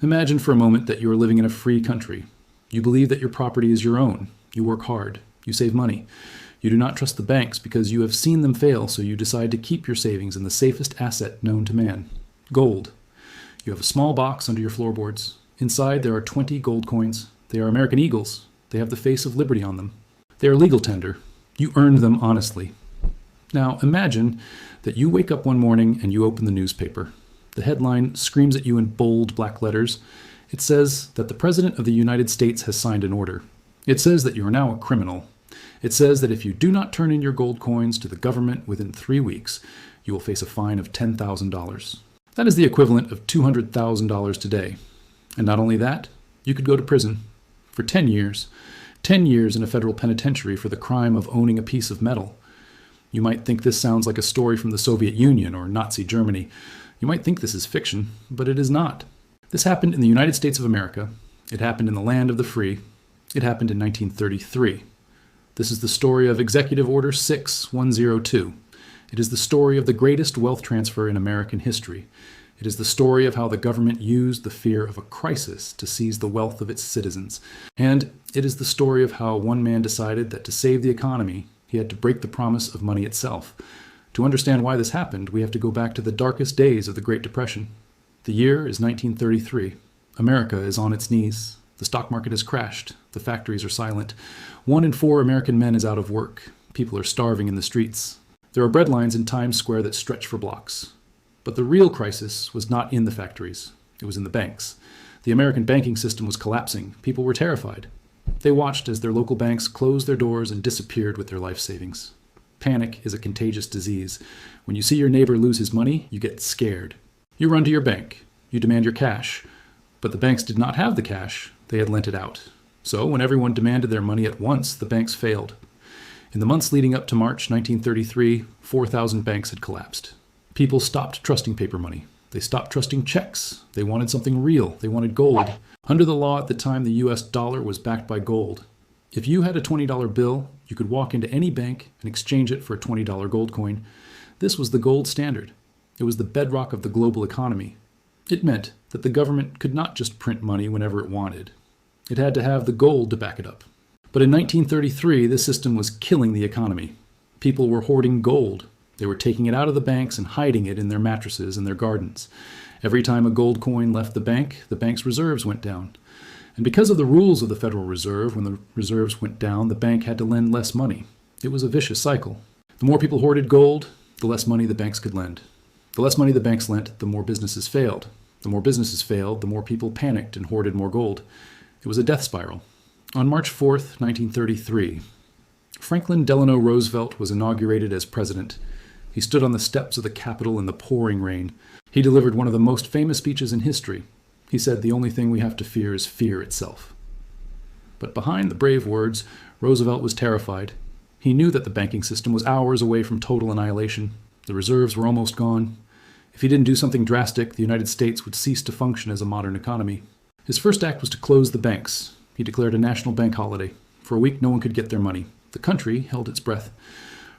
Imagine for a moment that you are living in a free country. You believe that your property is your own. You work hard. You save money. You do not trust the banks because you have seen them fail, so you decide to keep your savings in the safest asset known to man, gold. You have a small box under your floorboards. Inside there are 20 gold coins. They are American eagles. They have the face of liberty on them. They are legal tender. You earned them honestly. Now imagine that you wake up one morning and you open the newspaper. The headline screams at you in bold black letters. It says that the President of the United States has signed an order. It says that you are now a criminal. It says that if you do not turn in your gold coins to the government within 3 weeks, you will face a fine of $10,000. That is the equivalent of $200,000 today. And not only that, you could go to prison for 10 years. 10 years in a federal penitentiary for the crime of owning a piece of metal. You might think this sounds like a story from the Soviet Union or Nazi Germany. You might think this is fiction, but it is not. This happened in the United States of America. It happened in the land of the free. It happened in 1933. This is the story of Executive Order 6102. It is the story of the greatest wealth transfer in American history. It is the story of how the government used the fear of a crisis to seize the wealth of its citizens. And it is the story of how one man decided that to save the economy, he had to break the promise of money itself. To understand why this happened, we have to go back to the darkest days of the Great Depression. The year is 1933. America is on its knees. The stock market has crashed. The factories are silent. 1 in 4 American men is out of work. People are starving in the streets. There are bread lines in Times Square that stretch for blocks. But the real crisis was not in the factories. It was in the banks. The American banking system was collapsing. People were terrified. They watched as their local banks closed their doors and disappeared with their life savings. Panic is a contagious disease. When you see your neighbor lose his money, you get scared. You run to your bank. You demand your cash. But the banks did not have the cash. They had lent it out. So when everyone demanded their money at once, the banks failed. In the months leading up to March 1933, 4,000 banks had collapsed. People stopped trusting paper money. They stopped trusting checks. They wanted something real. They wanted gold. Under the law at the time, the US dollar was backed by gold. If you had a $20 bill, you could walk into any bank and exchange it for a $20 gold coin. This was the gold standard. It was the bedrock of the global economy. It meant that the government could not just print money whenever it wanted. It had to have the gold to back it up. But in 1933, this system was killing the economy. People were hoarding gold. They were taking it out of the banks and hiding it in their mattresses and their gardens. Every time a gold coin left the bank's reserves went down. And because of the rules of the Federal Reserve, when the reserves went down, the bank had to lend less money. It was a vicious cycle. The more people hoarded gold, the less money the banks could lend. The less money the banks lent, the more businesses failed. The more businesses failed, the more people panicked and hoarded more gold. It was a death spiral. On March 4th, 1933, Franklin Delano Roosevelt was inaugurated as president. He stood on the steps of the Capitol in the pouring rain. He delivered one of the most famous speeches in history. He said, "The only thing we have to fear is fear itself." But behind the brave words, Roosevelt was terrified. He knew that the banking system was hours away from total annihilation. The reserves were almost gone. If he didn't do something drastic, the United States would cease to function as a modern economy. His first act was to close the banks. He declared a national bank holiday. For a week, no one could get their money. The country held its breath.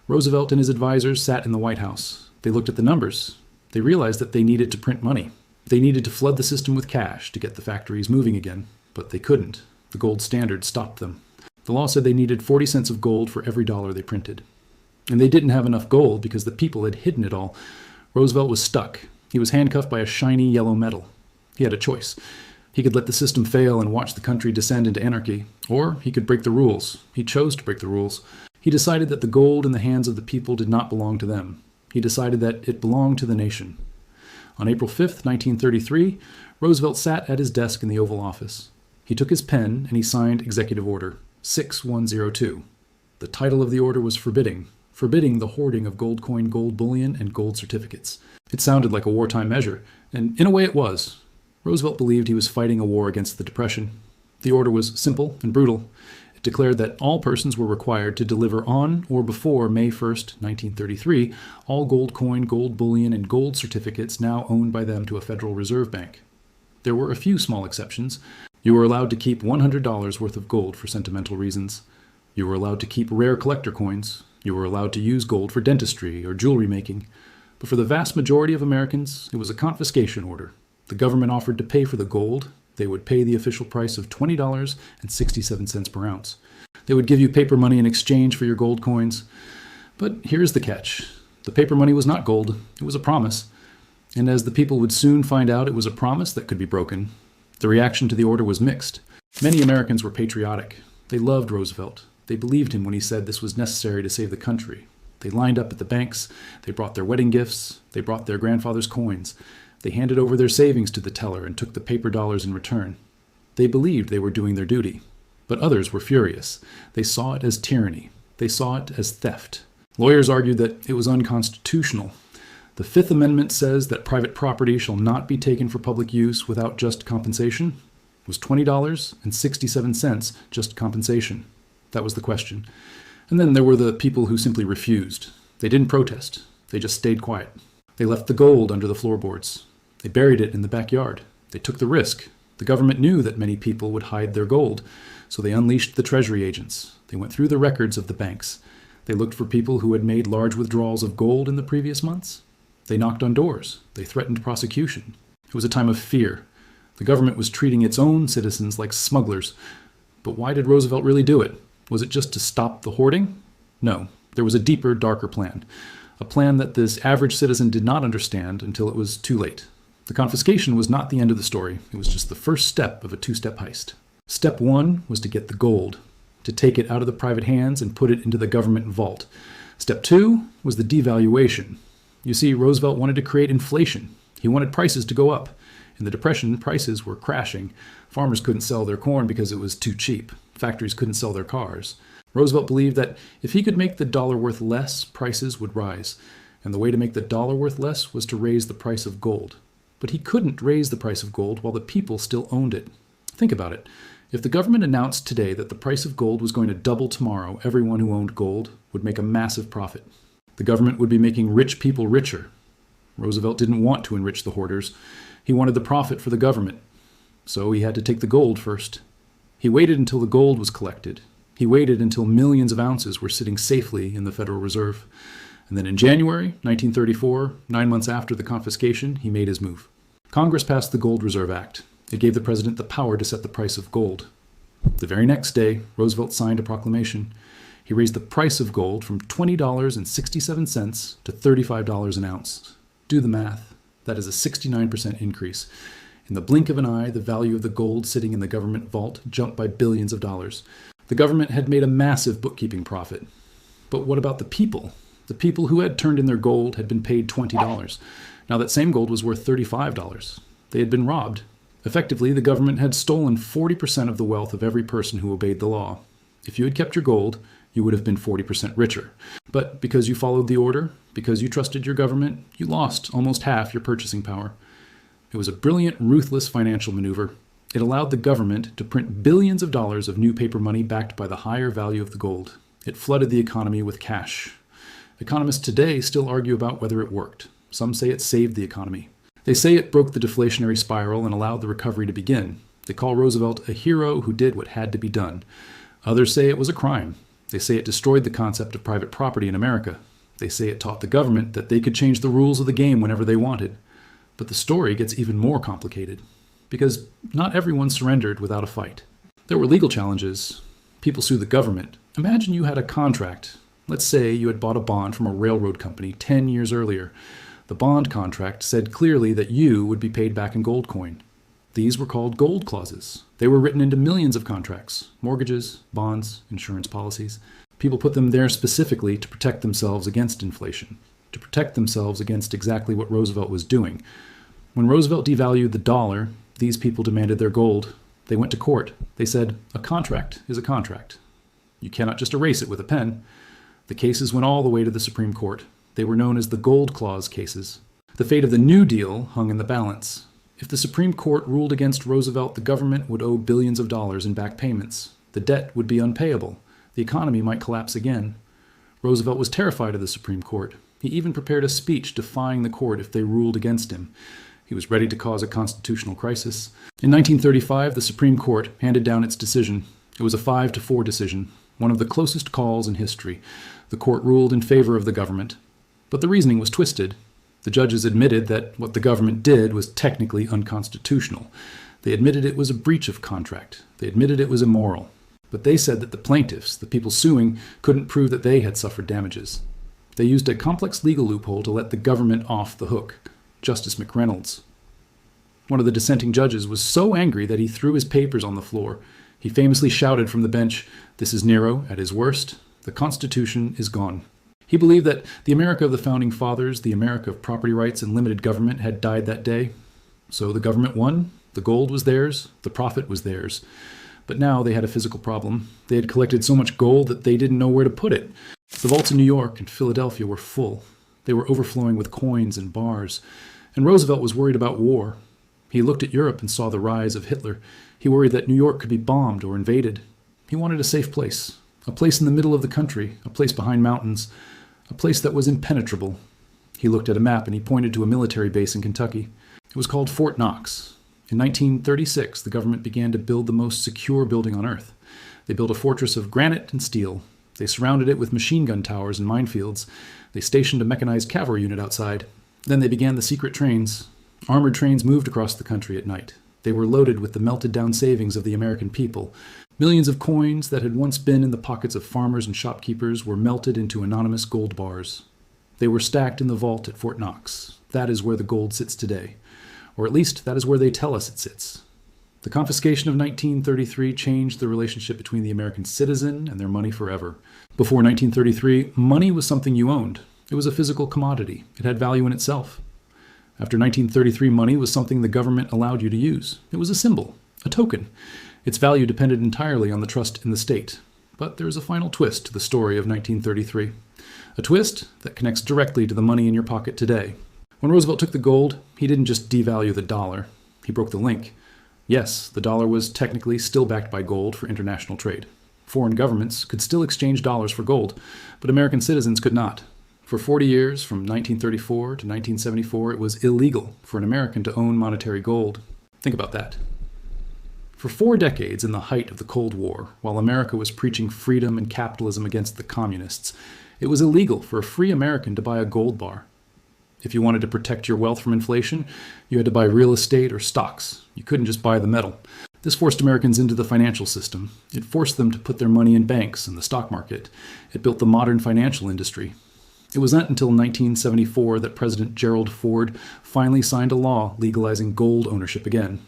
Roosevelt and his advisors sat in the White House. They looked at the numbers. They realized that they needed to print money. They needed to flood the system with cash to get the factories moving again, but they couldn't. The gold standard stopped them. The law said they needed 40 cents of gold for every dollar they printed. And they didn't have enough gold because the people had hidden it all. Roosevelt was stuck. He was handcuffed by a shiny yellow metal. He had a choice. He could let the system fail and watch the country descend into anarchy, or he could break the rules. He chose to break the rules. He decided that the gold in the hands of the people did not belong to them. He decided that it belonged to the nation. On April 5th, 1933, Roosevelt sat at his desk in the Oval Office. He took his pen and he signed Executive Order 6102. The title of the order was forbidding the hoarding of gold coin, gold bullion, and gold certificates. It sounded like a wartime measure, and in a way it was. Roosevelt believed he was fighting a war against the Depression. The order was simple and brutal. It declared that all persons were required to deliver on or before May 1st, 1933, all gold coin, gold bullion, and gold certificates now owned by them to a Federal Reserve Bank. There were a few small exceptions. You were allowed to keep $100 worth of gold for sentimental reasons. You were allowed to keep rare collector coins. You were allowed to use gold for dentistry or jewelry making. But for the vast majority of Americans, it was a confiscation order. The government offered to pay for the gold. They would pay the official price of $20.67 per ounce. They would give you paper money in exchange for your gold coins. But here's the catch. The paper money was not gold. It was a promise. And as the people would soon find out, it was a promise that could be broken. The reaction to the order was mixed. Many Americans were patriotic. They loved Roosevelt. They believed him when he said this was necessary to save the country. They lined up at the banks. They brought their wedding gifts. They brought their grandfather's coins. They handed over their savings to the teller and took the paper dollars in return. They believed they were doing their duty. But others were furious. They saw it as tyranny. They saw it as theft. Lawyers argued that it was unconstitutional. The Fifth Amendment says that private property shall not be taken for public use without just compensation. It was $20.67 just compensation. That was the question. And then there were the people who simply refused. They didn't protest. They just stayed quiet. They left the gold under the floorboards. They buried it in the backyard. They took the risk. The government knew that many people would hide their gold, so they unleashed the treasury agents. They went through the records of the banks. They looked for people who had made large withdrawals of gold in the previous months. They knocked on doors. They threatened prosecution. It was a time of fear. The government was treating its own citizens like smugglers. But why did Roosevelt really do it? Was it just to stop the hoarding? No, there was a deeper, darker plan. A plan that this average citizen did not understand until it was too late. The confiscation was not the end of the story. It was just the first step of a two-step heist. Step one was to get the gold, to take it out of the private hands and put it into the government vault. Step two was the devaluation. You see, Roosevelt wanted to create inflation. He wanted prices to go up. In the Depression, prices were crashing. Farmers couldn't sell their corn because it was too cheap. Factories couldn't sell their cars. Roosevelt believed that if he could make the dollar worth less, prices would rise. And the way to make the dollar worth less was to raise the price of gold. But he couldn't raise the price of gold while the people still owned it. Think about it. If the government announced today that the price of gold was going to double tomorrow, everyone who owned gold would make a massive profit. The government would be making rich people richer. Roosevelt didn't want to enrich the hoarders. He wanted the profit for the government. So he had to take the gold first. He waited until the gold was collected. He waited until millions of ounces were sitting safely in the Federal Reserve. And then in January 1934, 9 months after the confiscation, he made his move. Congress passed the Gold Reserve Act. It gave the president the power to set the price of gold. The very next day, Roosevelt signed a proclamation. He raised the price of gold from $20.67 to $35 an ounce. Do the math. That is a 69% increase. In the blink of an eye, the value of the gold sitting in the government vault jumped by billions of dollars. The government had made a massive bookkeeping profit. But what about the people? The people who had turned in their gold had been paid $20. Now that same gold was worth $35. They had been robbed. Effectively, the government had stolen 40% of the wealth of every person who obeyed the law. If you had kept your gold, you would have been 40% richer. But because you followed the order, because you trusted your government, you lost almost half your purchasing power. It was a brilliant, ruthless financial maneuver. It allowed the government to print billions of dollars of new paper money backed by the higher value of the gold. It flooded the economy with cash. Economists today still argue about whether it worked. Some say it saved the economy. They say it broke the deflationary spiral and allowed the recovery to begin. They call Roosevelt a hero who did what had to be done. Others say it was a crime. They say it destroyed the concept of private property in America. They say it taught the government that they could change the rules of the game whenever they wanted. But the story gets even more complicated, because not everyone surrendered without a fight. There were legal challenges. People sued the government. Imagine you had a contract. Let's say you had bought a bond from a railroad company 10 years earlier. The bond contract said clearly that you would be paid back in gold coin. These were called gold clauses. They were written into millions of contracts, mortgages, bonds, insurance policies. People put them there specifically to protect themselves against inflation, to protect themselves against exactly what Roosevelt was doing. When Roosevelt devalued the dollar, these people demanded their gold. They went to court. They said, a contract is a contract. You cannot just erase it with a pen. The cases went all the way to the Supreme Court. They were known as the Gold Clause cases. The fate of the New Deal hung in the balance. If the Supreme Court ruled against Roosevelt, the government would owe billions of dollars in back payments. The debt would be unpayable. The economy might collapse again. Roosevelt was terrified of the Supreme Court. He even prepared a speech defying the court if they ruled against him. He was ready to cause a constitutional crisis. In 1935, the Supreme Court handed down its decision. It was a 5-4 decision, one of the closest calls in history. The court ruled in favor of the government. But the reasoning was twisted. The judges admitted that what the government did was technically unconstitutional. They admitted it was a breach of contract. They admitted it was immoral. But they said that the plaintiffs, the people suing, couldn't prove that they had suffered damages. They used a complex legal loophole to let the government off the hook. Justice McReynolds. One of the dissenting judges was so angry that he threw his papers on the floor. He famously shouted from the bench, "This is Nero at his worst. The Constitution is gone." He believed that the America of the Founding Fathers, the America of property rights and limited government, had died that day. So the government won. The gold was theirs. The profit was theirs. But now they had a physical problem. They had collected so much gold that they didn't know where to put it. The vaults in New York and Philadelphia were full. They were overflowing with coins and bars. And Roosevelt was worried about war. He looked at Europe and saw the rise of Hitler. He worried that New York could be bombed or invaded. He wanted a safe place. A place in the middle of the country. A place behind mountains. A place that was impenetrable. He looked at a map and he pointed to a military base in Kentucky. It was called Fort Knox. In 1936, the government began to build the most secure building on Earth. They built a fortress of granite and steel. They surrounded it with machine gun towers and minefields. They stationed a mechanized cavalry unit outside. Then they began the secret trains. Armored trains moved across the country at night. They were loaded with the melted down savings of the American people. Millions of coins that had once been in the pockets of farmers and shopkeepers were melted into anonymous gold bars. They were stacked in the vault at Fort Knox. That is where the gold sits today. Or at least that is where they tell us it sits. The confiscation of 1933 changed the relationship between the American citizen and their money forever. Before 1933, money was something you owned. It was a physical commodity. It had value in itself. After 1933, money was something the government allowed you to use. It was a symbol, a token. Its value depended entirely on the trust in the state. But there is a final twist to the story of 1933. A twist that connects directly to the money in your pocket today. When Roosevelt took the gold, he didn't just devalue the dollar. He broke the link. Yes, the dollar was technically still backed by gold for international trade. Foreign governments could still exchange dollars for gold, but American citizens could not. For 40 years, from 1934 to 1974, it was illegal for an American to own monetary gold. Think about that. For 4 decades, in the height of the Cold War, while America was preaching freedom and capitalism against the communists, it was illegal for a free American to buy a gold bar. If you wanted to protect your wealth from inflation, you had to buy real estate or stocks. You couldn't just buy the metal. This forced Americans into the financial system. It forced them to put their money in banks and the stock market. It built the modern financial industry. It was not until 1974 that President Gerald Ford finally signed a law legalizing gold ownership again.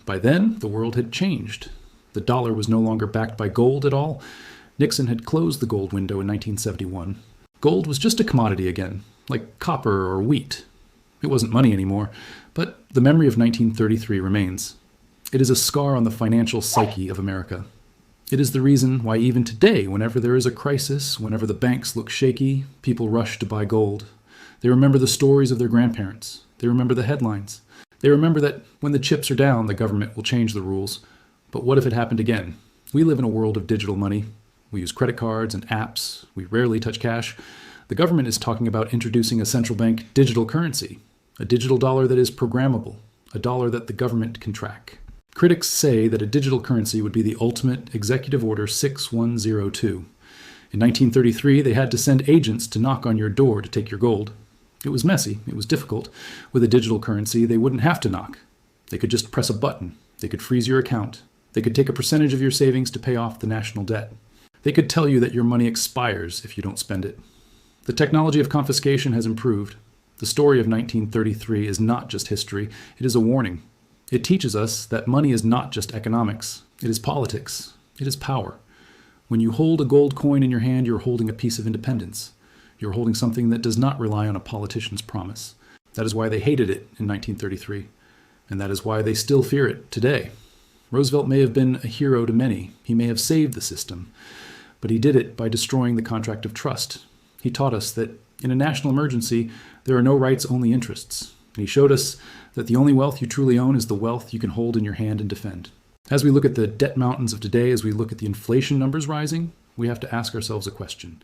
By then, the world had changed. The dollar was no longer backed by gold at all. Nixon had closed the gold window in 1971. Gold was just a commodity again, like copper or wheat. It wasn't money anymore, but the memory of 1933 remains. It is a scar on the financial psyche of America. It is the reason why even today, whenever there is a crisis, whenever the banks look shaky, people rush to buy gold. They remember the stories of their grandparents. They remember the headlines. They remember that when the chips are down, the government will change the rules. But what if it happened again? We live in a world of digital money. We use credit cards and apps. We rarely touch cash. The government is talking about introducing a central bank digital currency, a digital dollar that is programmable, a dollar that the government can track. Critics say that a digital currency would be the ultimate Executive Order 6102. In 1933, they had to send agents to knock on your door to take your gold. It was messy. It was difficult. With a digital currency, they wouldn't have to knock. They could just press a button. They could freeze your account. They could take a percentage of your savings to pay off the national debt. They could tell you that your money expires if you don't spend it. The technology of confiscation has improved. The story of 1933 is not just history, it is a warning. It teaches us that money is not just economics. It is politics. It is power. When you hold a gold coin in your hand, you're holding a piece of independence. You're holding something that does not rely on a politician's promise. That is why they hated it in 1933, and that is why they still fear it today. Roosevelt may have been a hero to many. He may have saved the system, but he did it by destroying the contract of trust. He taught us that in a national emergency, there are no rights, only interests. And he showed us that the only wealth you truly own is the wealth you can hold in your hand and defend. As we look at the debt mountains of today, as we look at the inflation numbers rising, we have to ask ourselves a question.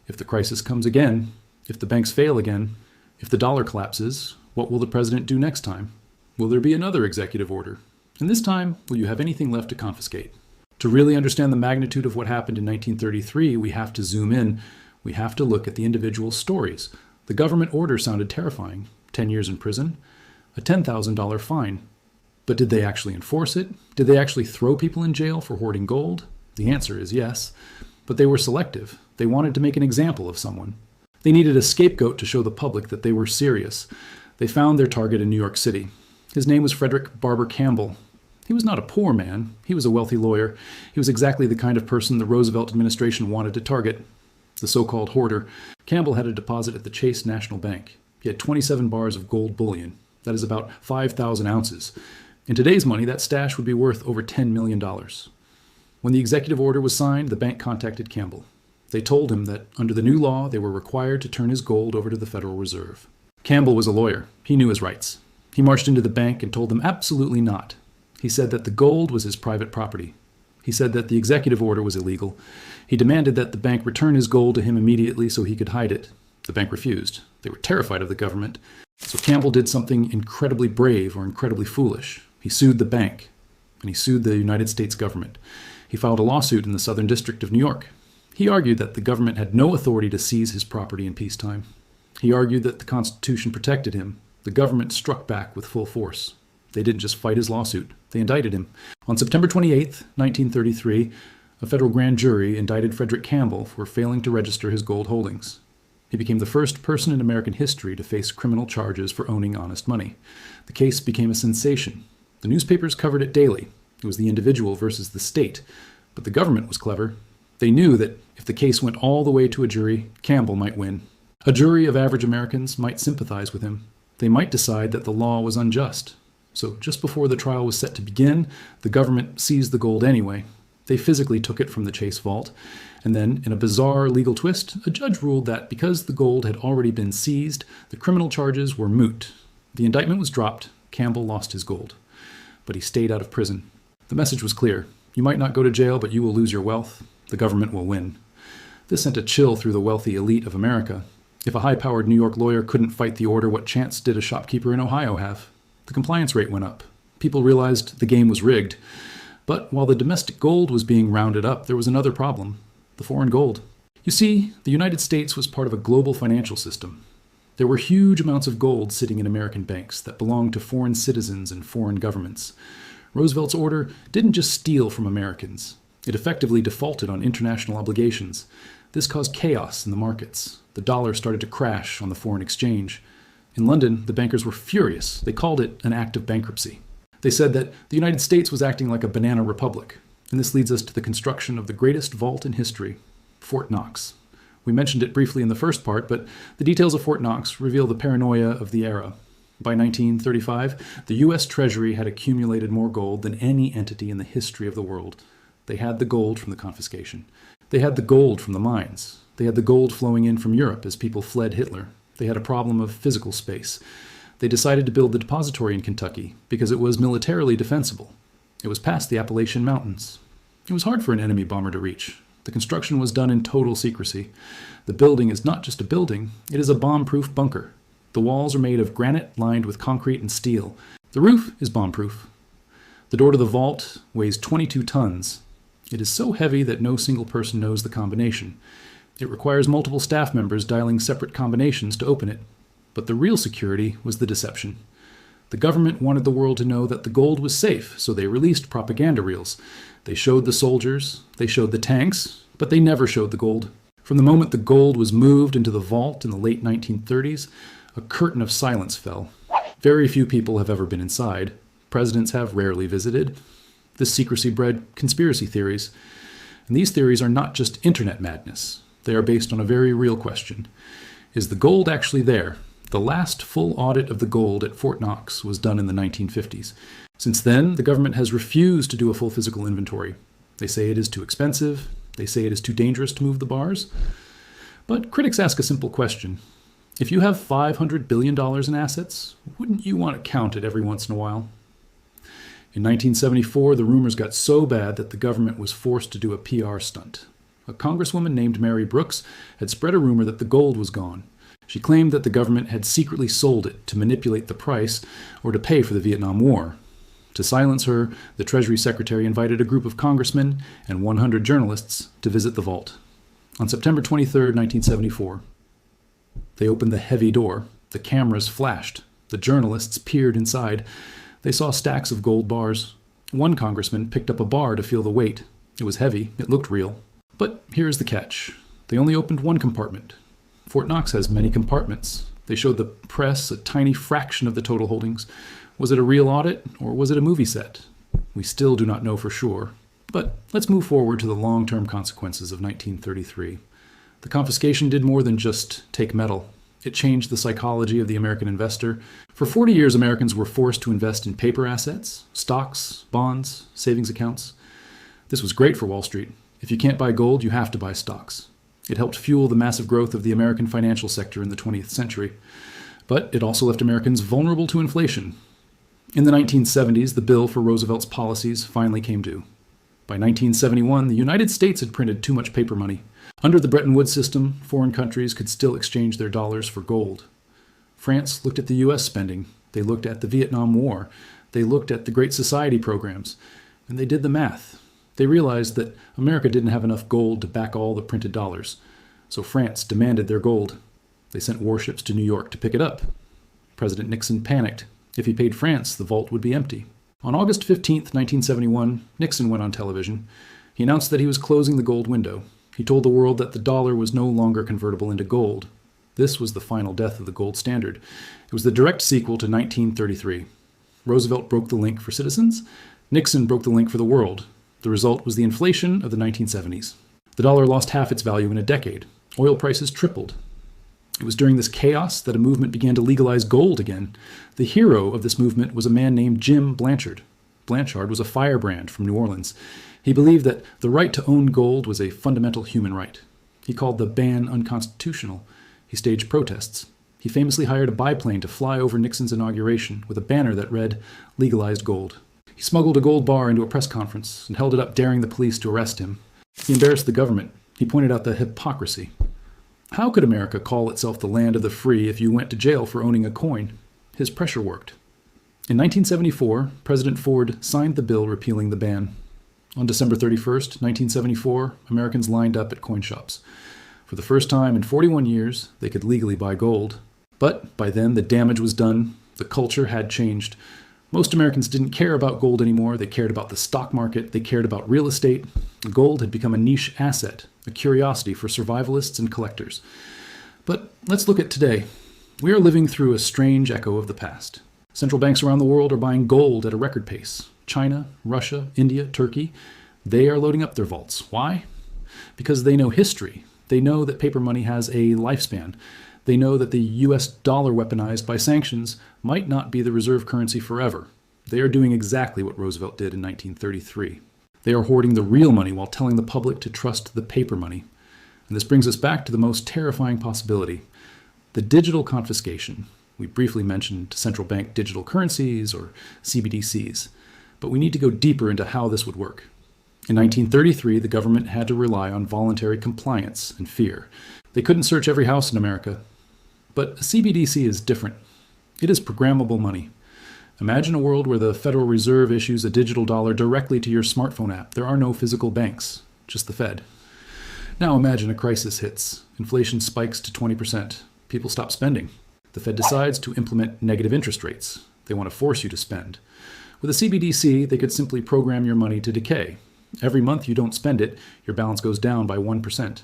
If the crisis comes again, if the banks fail again, if the dollar collapses, what will the president do next time? Will there be another executive order? And this time, will you have anything left to confiscate? To really understand the magnitude of what happened in 1933, we have to zoom in. We have to look at the individual stories. The government order sounded terrifying. 10 years in prison, a $10,000 fine. But did they actually enforce it? Did they actually throw people in jail for hoarding gold? The answer is yes. But they were selective. They wanted to make an example of someone. They needed a scapegoat to show the public that they were serious. They found their target in New York City. His name was Frederick Barber Campbell. He was not a poor man. He was a wealthy lawyer. He was exactly the kind of person the Roosevelt administration wanted to target. The so-called hoarder. Campbell had a deposit at the Chase National Bank. He had 27 bars of gold bullion. That is about 5,000 ounces. In today's money, that stash would be worth over $10 million. When the executive order was signed, the bank contacted Campbell. They told him that under the new law, they were required to turn his gold over to the Federal Reserve. Campbell was a lawyer. He knew his rights. He marched into the bank and told them absolutely not. He said that the gold was his private property. He said that the executive order was illegal. He demanded that the bank return his gold to him immediately so he could hide it. The bank refused. They were terrified of the government. So Campbell did something incredibly brave or incredibly foolish. He sued the bank, and he sued the United States government. He filed a lawsuit in the Southern District of New York. He argued that the government had no authority to seize his property in peacetime. He argued that the Constitution protected him. The government struck back with full force. They didn't just fight his lawsuit. They indicted him. On September 28, 1933, a federal grand jury indicted Frederick Campbell for failing to register his gold holdings. He became the first person in American history to face criminal charges for owning honest money. The case became a sensation. The newspapers covered it daily. It was the individual versus the state. But the government was clever. They knew that if the case went all the way to a jury, Campbell might win. A jury of average Americans might sympathize with him. They might decide that the law was unjust. So just before the trial was set to begin, the government seized the gold anyway. They physically took it from the Chase vault. And then, in a bizarre legal twist, a judge ruled that because the gold had already been seized, the criminal charges were moot. The indictment was dropped. Campbell lost his gold. But he stayed out of prison. The message was clear. You might not go to jail, but you will lose your wealth. The government will win. This sent a chill through the wealthy elite of America. If a high-powered New York lawyer couldn't fight the order, what chance did a shopkeeper in Ohio have? The compliance rate went up. People realized the game was rigged. But while the domestic gold was being rounded up, there was another problem: the foreign gold. You see, the United States was part of a global financial system. There were huge amounts of gold sitting in American banks that belonged to foreign citizens and foreign governments. Roosevelt's order didn't just steal from Americans. It effectively defaulted on international obligations. This caused chaos in the markets. The dollar started to crash on the foreign exchange. In London, the bankers were furious. They called it an act of bankruptcy. They said that the United States was acting like a banana republic. And this leads us to the construction of the greatest vault in history, Fort Knox. We mentioned it briefly in the first part, but the details of Fort Knox reveal the paranoia of the era. By 1935, the U.S. Treasury had accumulated more gold than any entity in the history of the world. They had the gold from the confiscation. They had the gold from the mines. They had the gold flowing in from Europe as people fled Hitler. They had a problem of physical space. They decided to build the depository in Kentucky because it was militarily defensible. It was past the Appalachian Mountains. It was hard for an enemy bomber to reach. The construction was done in total secrecy. The building is not just a building, it is a bomb-proof bunker. The walls are made of granite lined with concrete and steel. The roof is bomb-proof. The door to the vault weighs 22 tons. It is so heavy that no single person knows the combination. It requires multiple staff members dialing separate combinations to open it. But the real security was the deception. The government wanted the world to know that the gold was safe, so they released propaganda reels. They showed the soldiers, they showed the tanks, but they never showed the gold. From the moment the gold was moved into the vault in the late 1930s, a curtain of silence fell. Very few people have ever been inside. Presidents have rarely visited. This secrecy bred conspiracy theories. And these theories are not just internet madness. They are based on a very real question. Is the gold actually there? The last full audit of the gold at Fort Knox was done in the 1950s. Since then, the government has refused to do a full physical inventory. They say it is too expensive. They say it is too dangerous to move the bars. But critics ask a simple question. If you have $500 billion in assets, wouldn't you want to count it every once in a while? In 1974, the rumors got so bad that the government was forced to do a PR stunt. A congresswoman named Mary Brooks had spread a rumor that the gold was gone. She claimed that the government had secretly sold it to manipulate the price or to pay for the Vietnam War. To silence her, the Treasury Secretary invited a group of congressmen and 100 journalists to visit the vault. On September 23, 1974, they opened the heavy door. The cameras flashed. The journalists peered inside. They saw stacks of gold bars. One congressman picked up a bar to feel the weight. It was heavy. It looked real. But here's the catch. They only opened one compartment. Fort Knox has many compartments. They showed the press a tiny fraction of the total holdings. Was it a real audit, or was it a movie set? We still do not know for sure. But let's move forward to the long-term consequences of 1933. The confiscation did more than just take metal. It changed the psychology of the American investor. For 40 years, Americans were forced to invest in paper assets, stocks, bonds, savings accounts. This was great for Wall Street. If you can't buy gold, you have to buy stocks. It helped fuel the massive growth of the American financial sector in the 20th century. But it also left Americans vulnerable to inflation. In the 1970s, the bill for Roosevelt's policies finally came due. By 1971, the United States had printed too much paper money. Under the Bretton Woods system, foreign countries could still exchange their dollars for gold. France looked at the U.S. spending. They looked at the Vietnam War. They looked at the Great Society programs. And they did the math. They realized that America didn't have enough gold to back all the printed dollars. So France demanded their gold. They sent warships to New York to pick it up. President Nixon panicked. If he paid France, the vault would be empty. On August 15, 1971, Nixon went on television. He announced that he was closing the gold window. He told the world that the dollar was no longer convertible into gold. This was the final death of the gold standard. It was the direct sequel to 1933. Roosevelt broke the link for citizens. Nixon broke the link for the world. The result was the inflation of the 1970s. The dollar lost half its value in a decade. Oil prices tripled. It was during this chaos that a movement began to legalize gold again. The hero of this movement was a man named Jim Blanchard. Blanchard was a firebrand from New Orleans. He believed that the right to own gold was a fundamental human right. He called the ban unconstitutional. He staged protests. He famously hired a biplane to fly over Nixon's inauguration with a banner that read, "Legalized gold." He smuggled a gold bar into a press conference and held it up, daring the police to arrest him. He embarrassed the government. He pointed out the hypocrisy. How could America call itself the land of the free if you went to jail for owning a coin? His pressure worked. In 1974, President Ford signed the bill repealing the ban. On December 31st, 1974, Americans lined up at coin shops. For the first time in 41 years, they could legally buy gold. But by then, the damage was done. The culture had changed. Most Americans didn't care about gold anymore. They cared about the stock market. They cared about real estate. Gold had become a niche asset, a curiosity for survivalists and collectors. But let's look at today. We are living through a strange echo of the past. Central banks around the world are buying gold at a record pace. China, Russia, India, Turkey, they are loading up their vaults. Why? Because they know history. They know that paper money has a lifespan. They know that the US dollar weaponized by sanctions might not be the reserve currency forever. They are doing exactly what Roosevelt did in 1933. They are hoarding the real money while telling the public to trust the paper money. And this brings us back to the most terrifying possibility, the digital confiscation. We briefly mentioned central bank digital currencies or CBDCs, but we need to go deeper into how this would work. In 1933, the government had to rely on voluntary compliance and fear. They couldn't search every house in America. But a CBDC is different. It is programmable money. Imagine a world where the Federal Reserve issues a digital dollar directly to your smartphone app. There are no physical banks, just the Fed. Now imagine a crisis hits. Inflation spikes to 20%. People stop spending. The Fed decides to implement negative interest rates. They want to force you to spend. With a CBDC, they could simply program your money to decay. Every month you don't spend it, your balance goes down by 1%.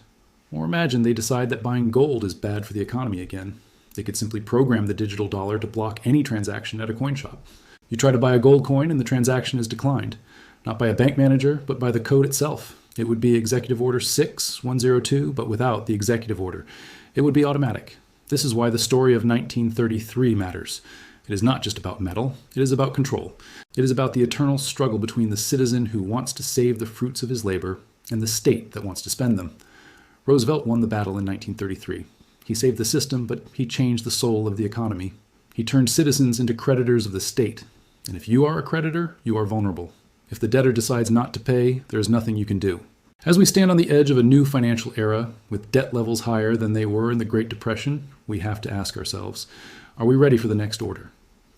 Or imagine they decide that buying gold is bad for the economy again. They could simply program the digital dollar to block any transaction at a coin shop. You try to buy a gold coin and the transaction is declined. Not by a bank manager, but by the code itself. It would be Executive Order 6102, but without the executive order. It would be automatic. This is why the story of 1933 matters. It is not just about metal, it is about control. It is about the eternal struggle between the citizen who wants to save the fruits of his labor and the state that wants to spend them. Roosevelt won the battle in 1933. He saved the system, but he changed the soul of the economy. He turned citizens into creditors of the state. And if you are a creditor, you are vulnerable. If the debtor decides not to pay, there is nothing you can do. As we stand on the edge of a new financial era, with debt levels higher than they were in the Great Depression, we have to ask ourselves, are we ready for the next order?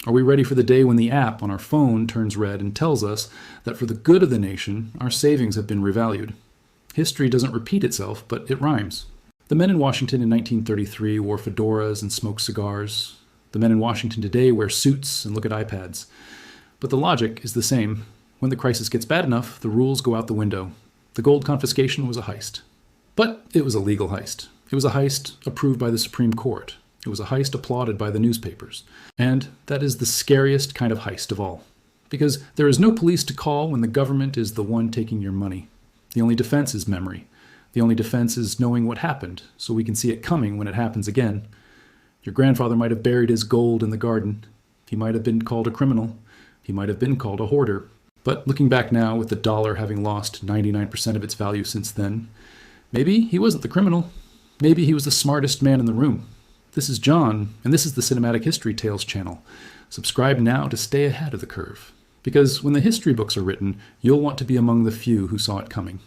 Are we ready for the day when the app on our phone turns red and tells us that for the good of the nation, our savings have been revalued? History doesn't repeat itself, but it rhymes. The men in Washington in 1933 wore fedoras and smoked cigars. The men in Washington today wear suits and look at iPads. But the logic is the same. When the crisis gets bad enough, the rules go out the window. The gold confiscation was a heist. But it was a legal heist. It was a heist approved by the Supreme Court. It was a heist applauded by the newspapers. And that is the scariest kind of heist of all. Because there is no police to call when the government is the one taking your money. The only defense is memory. The only defense is knowing what happened, so we can see it coming when it happens again. Your grandfather might have buried his gold in the garden. He might have been called a criminal. He might have been called a hoarder. But looking back now, with the dollar having lost 99% of its value since then, maybe he wasn't the criminal. Maybe he was the smartest man in the room. This is John, and this is the Cinematic History Tales channel. Subscribe now to stay ahead of the curve. Because when the history books are written, you'll want to be among the few who saw it coming.